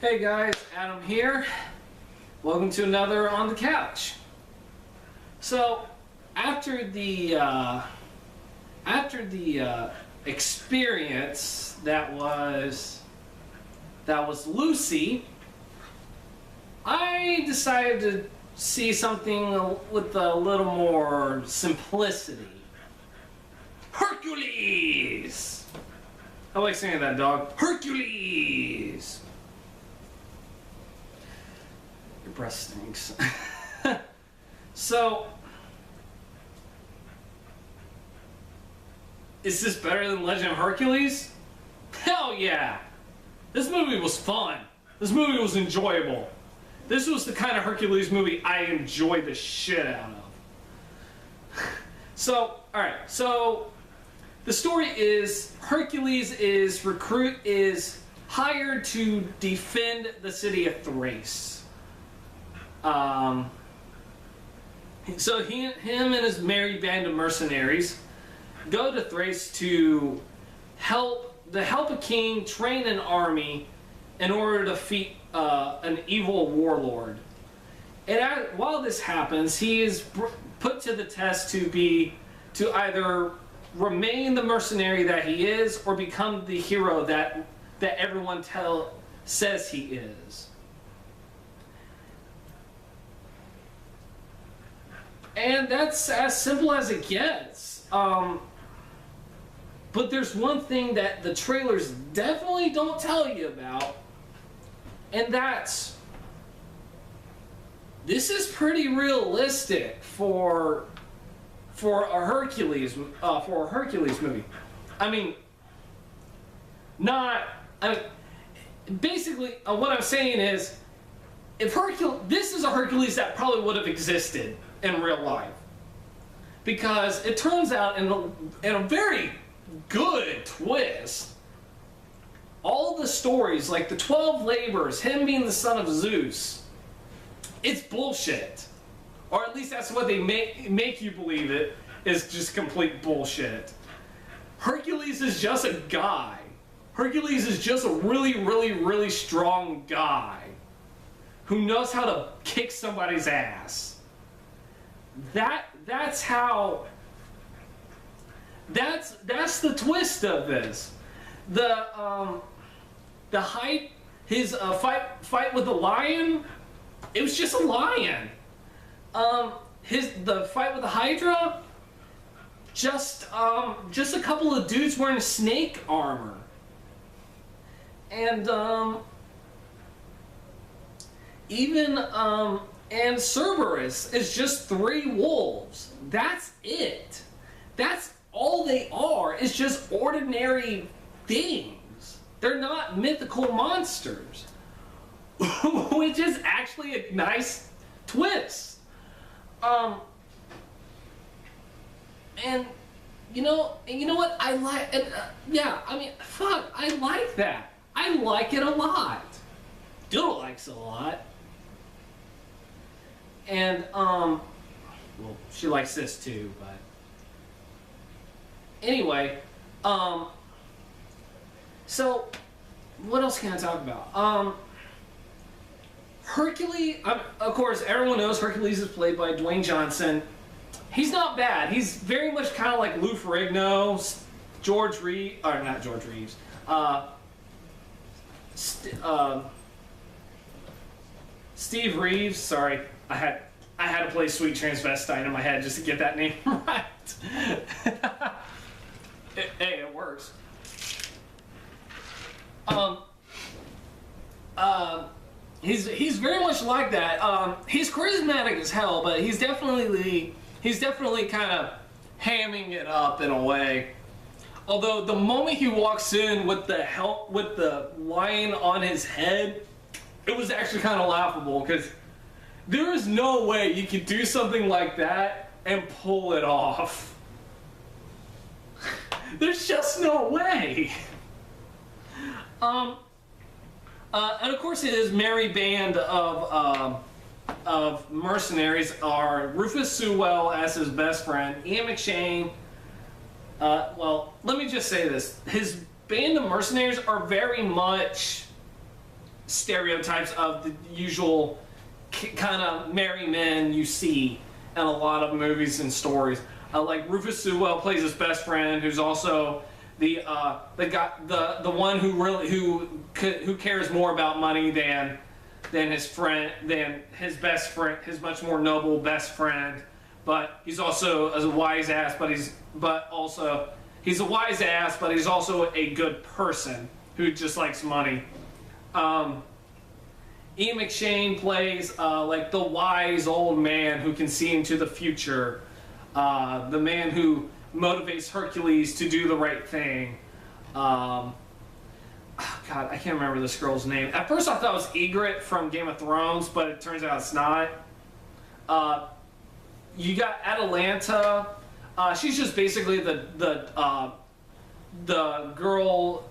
Hey guys, Adam here. Welcome to another On the Couch. So, after the experience that was Lucy, I decided to see something with a little more simplicity. Hercules! I like saying that, dog. Hercules! Your breath stinks. So, is this better than Legend of Hercules? Hell yeah! This movie was fun. This movie was enjoyable. This was the kind of Hercules movie I enjoyed the shit out of. So, alright, so the story is Hercules is hired to defend the city of Thrace. So him and his merry band of mercenaries go to Thrace to help a king train an army in order to defeat an evil warlord. And while this happens, he is put to the test to either remain the mercenary that he is or become the hero that everyone says he is. And that's as simple as it gets. But there's one thing that the trailers definitely don't tell you about, and that's this is pretty realistic for a Hercules movie. I mean, basically what I'm saying is, this is a Hercules that probably would have existed in real life, because it turns out in a very good twist, all the stories, like the 12 labors, him being the son of Zeus, it's bullshit. Or at least that's what they make you believe it is, just complete bullshit. Hercules is just a guy. Hercules is just a really, really, really strong guy who knows how to kick somebody's ass. That's the twist of this. His fight with the lion, it was just a lion. The fight with the Hydra, just a couple of dudes wearing snake armor. And and Cerberus is just 3 wolves. That's it. That's all they are. It's just ordinary things. They're not mythical monsters. Which is actually a nice twist. And you know what? I like, yeah, I mean, fuck, I like that. I like it a lot. Doodle likes it a lot. And, well, she likes this too, but anyway, so, what else can I talk about? Hercules, of course, everyone knows Hercules is played by Dwayne Johnson. He's not bad. He's very much kind of like Lou Ferrigno, Steve Reeves, sorry. I had to play Sweet Transvestite in my head just to get that name right. Hey, it works. He's very much like that. He's charismatic as hell, but he's definitely kind of hamming it up in a way. Although the moment he walks in with the lion on his head, it was actually kind of laughable, because there is no way you could do something like that and pull it off. There's just no way. And of course, his merry band of mercenaries are Rufus Sewell as his best friend, Ian McShane. Well, let me just say this: his band of mercenaries are very much stereotypes of the usual kind of merry men you see in a lot of movies and stories. Like Rufus Sewell plays his best friend, who's also the guy, the one who cares more about money than his best friend, his much more noble best friend. But he's also a wise ass. He's a wise ass, but he's also a good person who just likes money. Ian McShane plays like the wise old man who can see into the future. The man who motivates Hercules to do the right thing. Oh God, I can't remember this girl's name. At first I thought it was Ygritte from Game of Thrones, but it turns out it's not. You got Atalanta. She's just basically the girl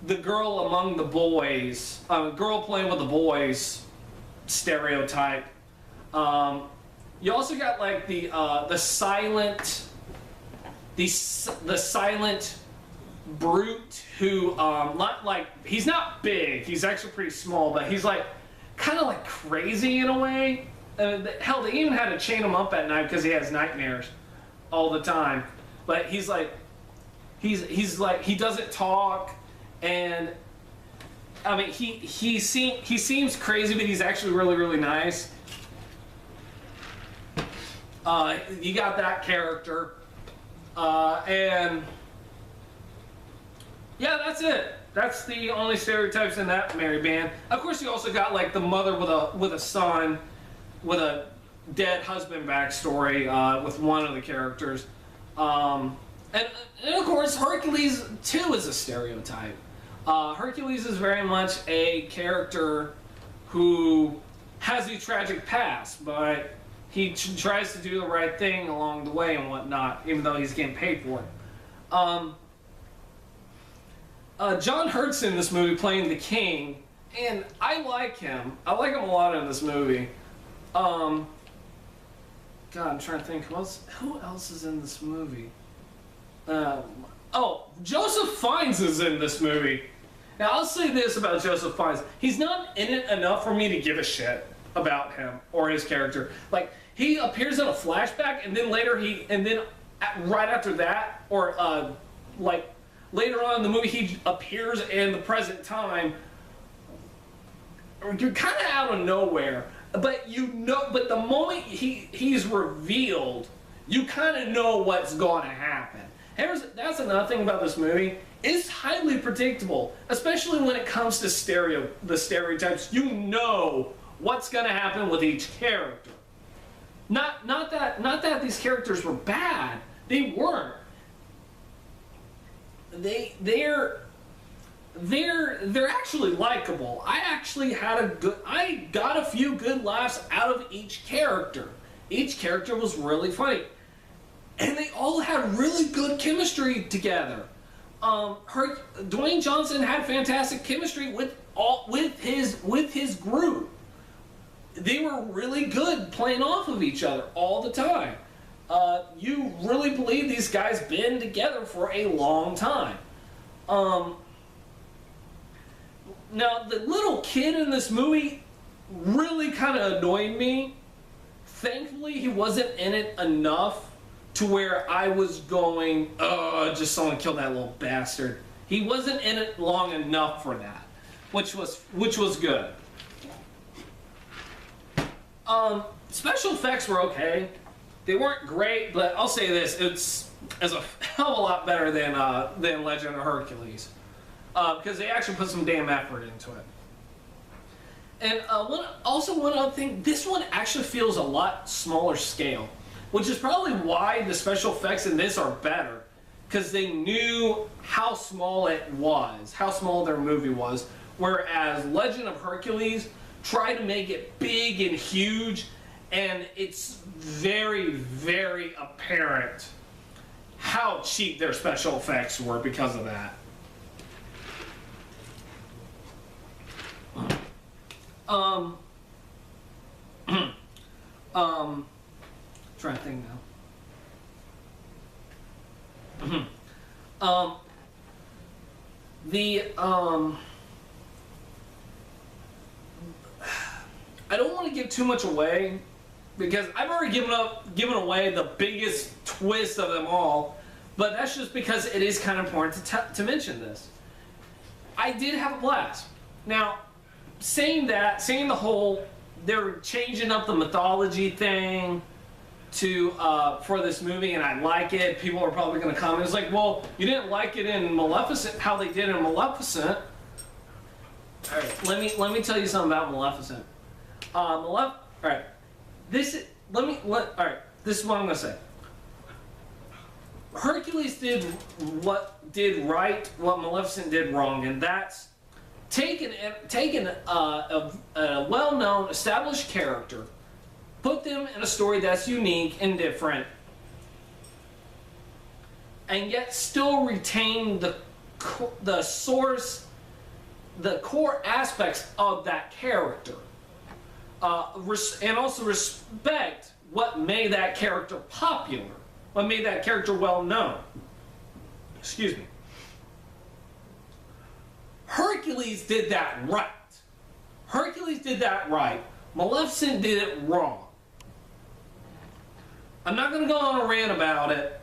among the boys, girl playing with the boys stereotype. You also got like the silent brute who not like, he's not big, he's actually pretty small, but he's like kind of like crazy in a way. Hell, they even had to chain him up at night because he has nightmares all the time. But he's like he doesn't talk, and I mean he seems crazy, but he's actually really, really nice. You got that character, and yeah, that's it. That's the only stereotypes in that merry band. Of course, you also got like the mother with a son, with a dead husband backstory with one of the characters, and of course Hercules too is a stereotype. Hercules is very much a character who has a tragic past, but he tries to do the right thing along the way and whatnot, even though he's getting paid for it. John Hurt's in this movie playing the king, and I like him. I like him a lot in this movie. God, I'm trying to think. Who else is in this movie? Oh, Joseph Fiennes is in this movie. Now, I'll say this about Joseph Fiennes. He's not in it enough for me to give a shit about him or his character. Like, he appears in a flashback, and then later right after that, or like later on in the movie, he appears in the present time. You're kind of out of nowhere, but but the moment he's revealed, you kind of know what's going to happen. That's another thing about this movie. It's highly predictable, especially when it comes to the stereotypes. You know what's going to happen with each character. Not that these characters were bad. They weren't. They're actually likable. I got a few good laughs out of each character. Each character was really funny, and they all had really good chemistry together. Dwayne Johnson had fantastic chemistry with his group. They were really good playing off of each other all the time. You really believe these guys been together for a long time. Now, the little kid in this movie really kind of annoyed me. Thankfully, he wasn't in it enough to where I was going, just someone kill that little bastard. He wasn't in it long enough for that, which was good. Special effects were okay. They weren't great, but I'll say this: it's a hell of a lot better than Legend of Hercules, because they actually put some damn effort into it. And one other thing, this one actually feels a lot smaller scale, which is probably why the special effects in this are better, because they knew how small it was, how small their movie was, whereas Legend of Hercules tried to make it big and huge, and it's very, very apparent how cheap their special effects were because of that. Trying to think now. to give too much away because I've already given away the biggest twist of them all, but that's just because it is kind of important to mention this. I did have a blast. Now, saying the whole they're changing up the mythology thing to for this movie, and I like it. People are probably going to comment. It's like, well, you didn't like it in Maleficent, how they did in Maleficent. All right, let me tell you something about Maleficent. All right, this is what I'm going to say. Hercules did right, what Maleficent did wrong, and that's taken a well-known, established character, put them in a story that's unique and different, and yet still retain the source, the core aspects of that character, and also respect what made that character popular, what made that character well-known. Excuse me. Hercules did that right. Hercules did that right. Maleficent did it wrong. I'm not going to go on a rant about it,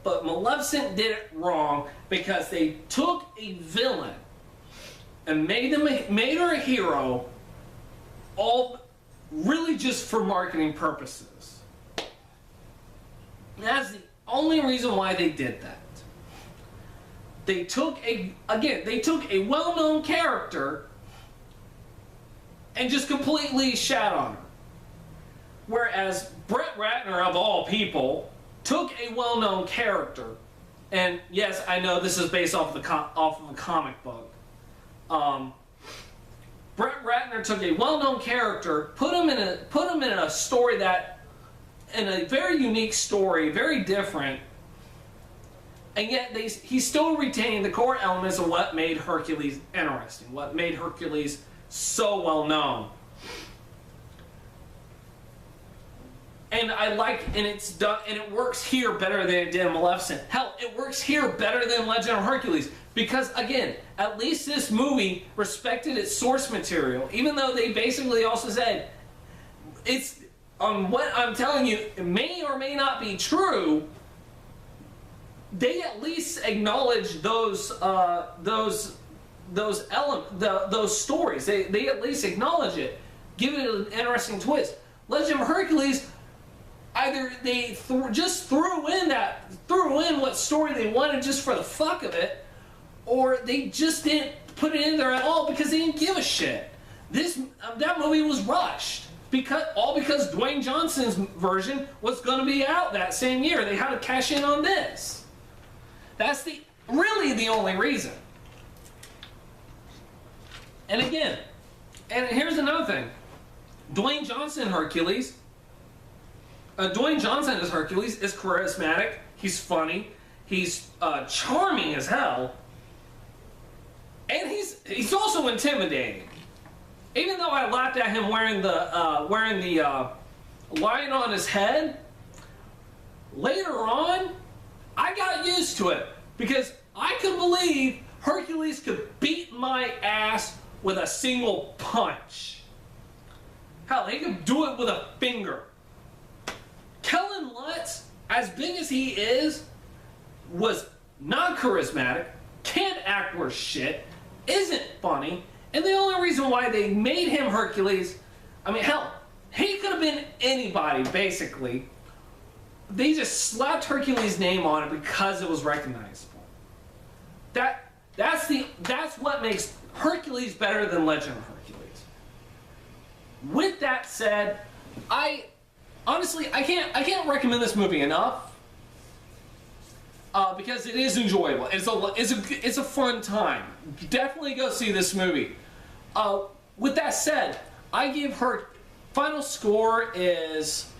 but Maleficent did it wrong because they took a villain and made her a hero, all really just for marketing purposes. That's the only reason why they did that. They took a well-known character and just completely shat on her. Whereas Brett Ratner, of all people, took a well-known character, and yes, I know this is based off of a comic book. Brett Ratner took a well-known character, put him in a story in a very unique story, very different. And yet he still retained the core elements of what made Hercules interesting, what made Hercules so well known. And it's done, and it works here better than it did in Maleficent. Hell, it works here better than Legend of Hercules. Because again, at least this movie respected its source material, even though they basically also said it's what I'm telling you, it may or may not be true. They at least acknowledge those stories. They at least acknowledge it, give it an interesting twist. Legend of Hercules, either they just threw in what story they wanted just for the fuck of it, or they just didn't put it in there at all because they didn't give a shit. That movie was rushed because Dwayne Johnson's version was going to be out that same year. They had to cash in on this. That's really the only reason. And again, and here's another thing. Dwayne Johnson as Hercules is charismatic. He's funny. He's charming as hell. And he's also intimidating. Even though I laughed at him wearing the lion on his head, later on, I got used to it because I could believe Hercules could beat my ass with a single punch. Hell, he could do it with a finger. Kellen Lutz, as big as he is, was not charismatic, can't act worth shit, isn't funny, and the only reason why they made him Hercules, I mean, hell, he could have been anybody, basically. They just slapped Hercules' name on it because it was recognizable. That's what makes Hercules better than Legend of Hercules. With that said, I can't recommend this movie enough because it is enjoyable. It's a fun time. Definitely go see this movie. With that said, I give her final score is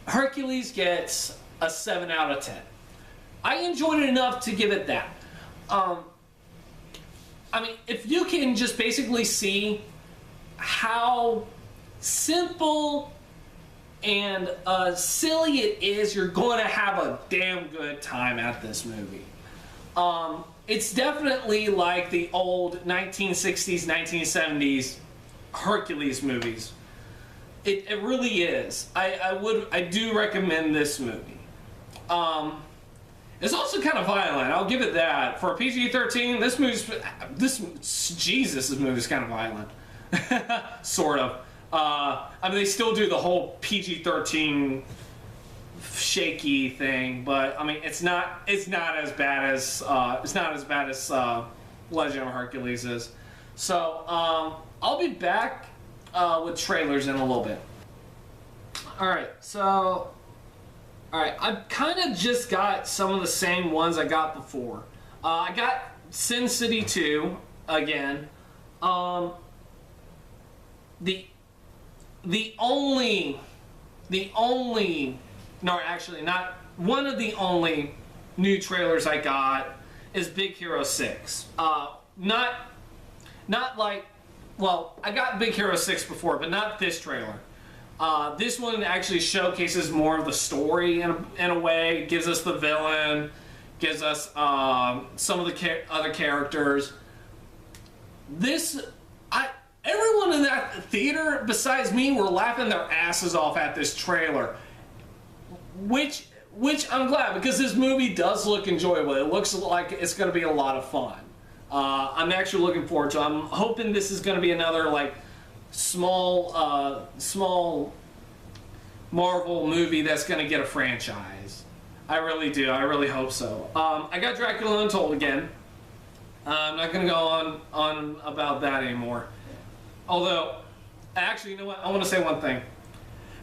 Hercules gets a 7 out of 10. I enjoyed it enough to give it that. I mean, if you can just basically see how simple and silly it is, you're going to have a damn good time at this movie. It's definitely like the old 1960s, 1970s Hercules movies. It really is. I do recommend this movie. It's also kind of violent. I'll give it that. For a PG-13, this movie's kind of violent. Sort of. I mean, they still do the whole PG-13 shaky thing, but I mean, it's not as bad as Legend of Hercules is. So I'll be back with trailers in a little bit. Alright, I've kind of just got some of the same ones I got before. I got Sin City 2 again. The only, no, actually not one of the only new trailers I got is Big Hero 6. Not like, well, I got Big Hero 6 before, but not this trailer. This one actually showcases more of the story in a way. It gives us the villain, gives us some of the other characters. Everyone in that theater besides me were laughing their asses off at this trailer, which I'm glad, because this movie does look enjoyable. It looks like it's going to be a lot of fun. I'm actually looking forward to it. I'm hoping this is going to be another like small Marvel movie that's going to get a franchise. I really do. I really hope so. I got Dracula Untold again. I'm not going to go on about that anymore. Although, actually, you know what? I want to say one thing.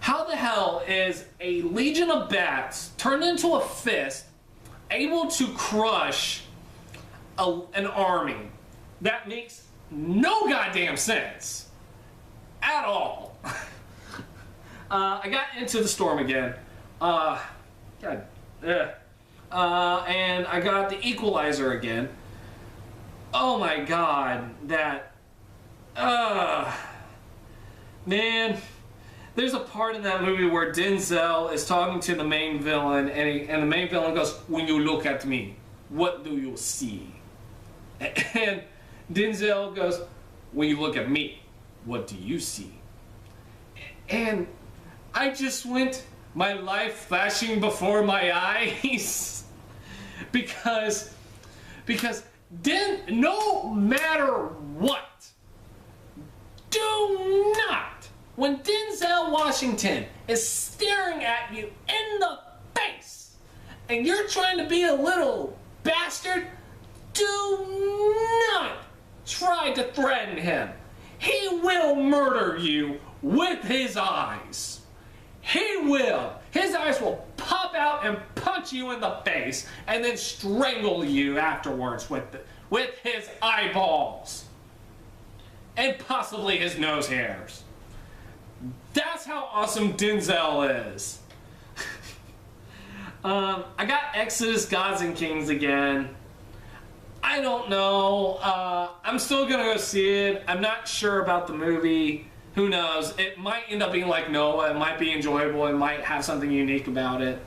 How the hell is a legion of bats turned into a fist able to crush an army? That makes no goddamn sense. At all. I got Into the Storm again. And I got The Equalizer again. Oh my god, that... man, there's a part in that movie where Denzel is talking to the main villain, and the main villain goes, "When you look at me, what do you see?" And Denzel goes, "When you look at me, what do you see?" And I just went, my life flashing before my eyes, because no matter what, do not, when Denzel Washington is staring at you in the face and you're trying to be a little bastard, do not try to threaten him. He will murder you with his eyes. He will. His eyes will pop out and punch you in the face and then strangle you afterwards with his eyeballs. And possibly his nose hairs. That's how awesome Denzel is. I got Exodus Gods and Kings again. I don't know. I'm still gonna go see it. I'm not sure about the movie. Who knows? It might end up being like Noah. It might be enjoyable. It might have something unique about it.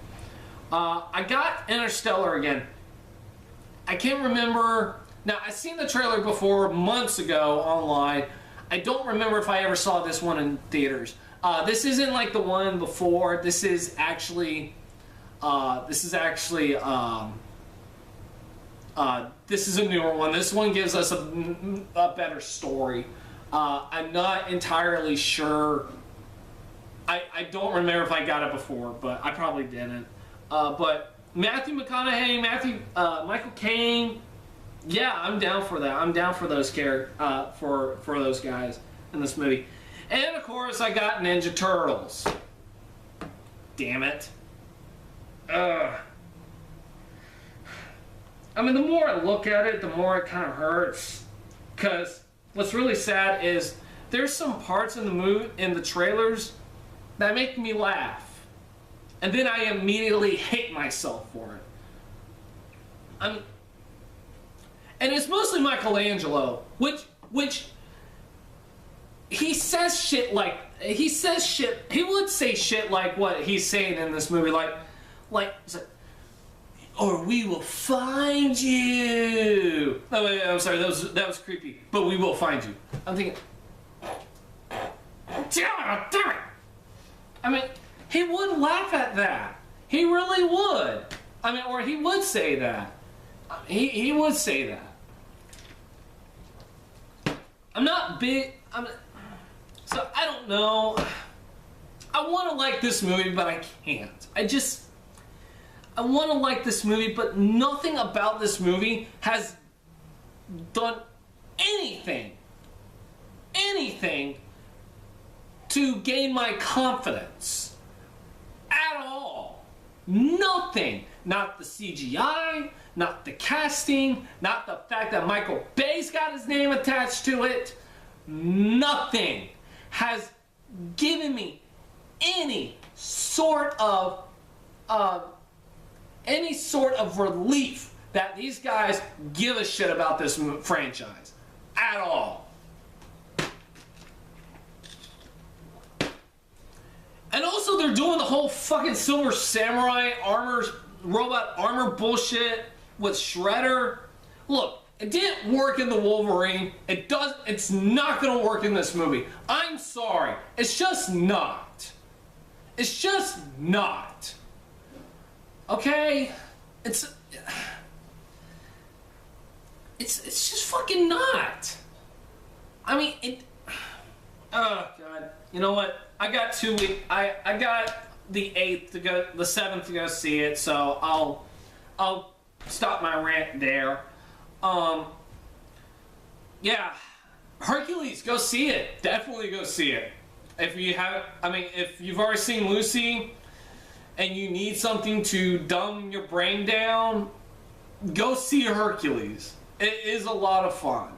I got Interstellar again. I can't remember. Now, I've seen the trailer before months ago online. I don't remember if I ever saw this one in theaters. This isn't like the one before. This is actually a newer one. This one gives us a better story. I'm not entirely sure. I don't remember if I got it before, but I probably didn't. But Matthew McConaughey, Michael Caine, yeah, I'm down for that. I'm down for those for those guys in this movie. And of course, I got Ninja Turtles. Damn it. I mean, the more I look at it, the more it kind of hurts. Because what's really sad is there's some parts in the trailers that make me laugh. And then I immediately hate myself for it. And it's mostly Michelangelo, which he says shit like, he would say shit like what he's saying in this movie, like, it's like, or we will find you. Oh, wait, I'm sorry, that was creepy. But we will find you. I'm thinking, damn it. I mean, he would laugh at that. He really would. I mean, or he would say that. He would say that. I'm not big. So I don't know. I want to like this movie, but I can't. I want to like this movie, but nothing about this movie has done anything to gain my confidence at all. Nothing. Not the CGI, not the casting, not the fact that Michael Bay's got his name attached to it. Nothing has given me any sort of relief that these guys give a shit about this franchise at all. And also, they're doing the whole fucking Silver Samurai robot armor bullshit with Shredder. Look, it didn't work in the Wolverine. It's not gonna work in this movie. I'm sorry. It's just not. It's just not. Okay? It's just fucking not. I mean, oh God. You know what? I got 2 weeks. I got the 8th to go, the 7th to go see it, so I'll stop my rant there. Yeah, Hercules, go see it. Definitely go see it. If you haven't, I mean, if you've already seen Lucy and you need something to dumb your brain down, go see Hercules. It is a lot of fun.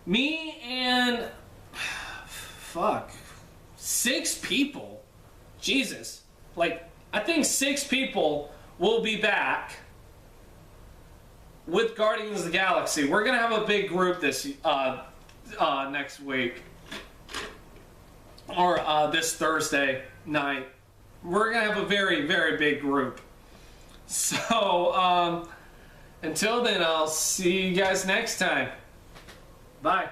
Me and 6 people. Jesus. Like, I think 6 people will be back with Guardians of the Galaxy. We're gonna have a big group this next week, or this Thursday night. We're gonna have a very, very big group. So until then, I'll see you guys next time. Bye.